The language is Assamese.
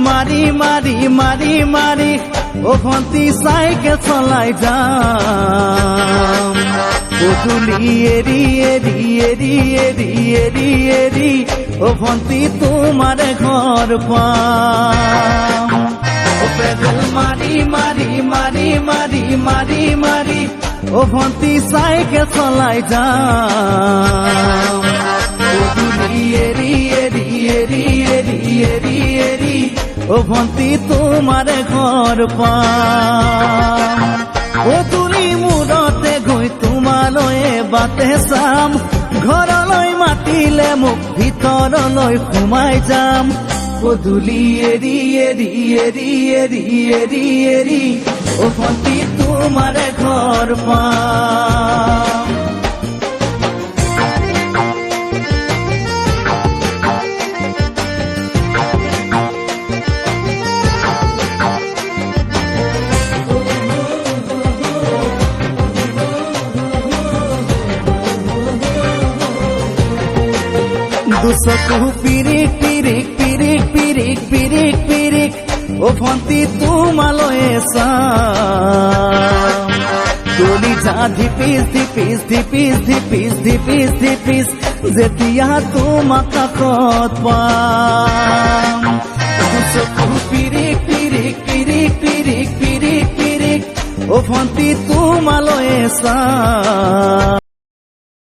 মাৰি মাৰি মাৰি মাৰি ও ভন্তি চাইকেল চলাই যাম গধূলি এৰি এৰি এৰি এৰি এৰি এৰি ও ভন্তি তোমাৰ ঘৰ পাম ও পেডেল মাৰি মাৰি মাৰি মাৰি মাৰি মাৰি ও ভন্তি চাইকেল চলাই যাম গধূলি এৰি এৰি এৰি এৰি এৰি এৰি ও ভন্তি তোমাৰ ঘৰ পাম গধূলি মূৰতে গৈ তোমালৈ বাটে চাম ঘৰলৈ মাতিলে মোক ভিতৰলৈ সোমাই যাম গধূলি এৰি এৰি এৰি এৰি এৰি এৰি ও ভন্তি তোমাৰ ঘৰ পাম দুচকু পিৰিক পিৰিক পিৰিক পিৰিক পিৰিক পিৰিক ও ভন্তি তোমালৈ চাম গলি যা ধিপিস ধিপিস ধিপিস ধিপিস ধিপিস ধিপিস যেতিয়া তোমাক কাষত পাম দুচকু পিৰিক পিৰিক পিৰিক পিৰিক পিৰিক পিৰিক ও ভন্তি তোমালৈ চাম